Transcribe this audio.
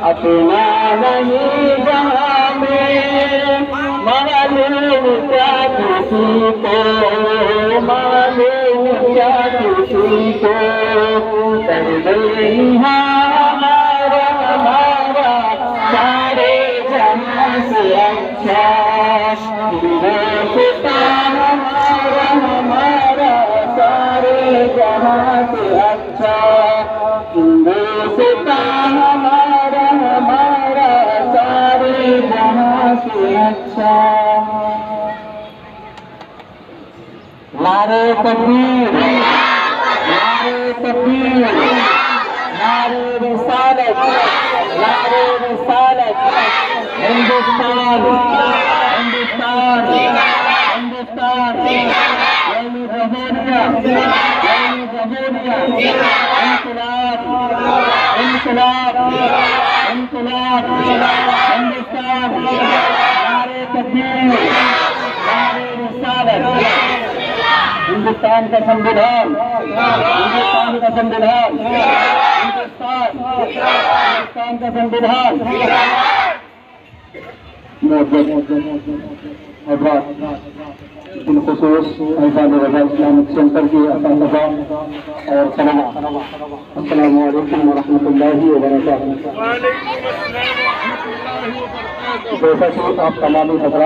اپنا نہیں جہاں میں معلوم کیا کسی کو، معلوم کیا کسی کو، درد یہاں ہمارا ہمارا سارے جہاں سے اچھا، ہندوستان ہمارا ہمارا سارے جہاں سے اچھا، ہندوستان ہمارا ہمارا سارے جہاں سے اچھا۔ نعرے تکبیر، نعرے تکبیر، نعرے رسالت، نعرے رسالت، ہندوستان ہندوستان ہندوستان، یوم جمہوریہ، یوم جمہوریہ، انقلاب انقلاب انقلاب، ہندوستان، نعرے تکبیر، نعرے رسالت، ہندوستان کا سنویدھان، ہندوستان کا سنویدھان، ہندوستان کا سنویدھان۔ بالخصوص ایوان رضا اسلامک سینٹر کی اساتذہ اور طلباء، السلام علیکم ورحمۃ اللہ وبرکاتہ۔ جیسا کہ آپ تمام حضرات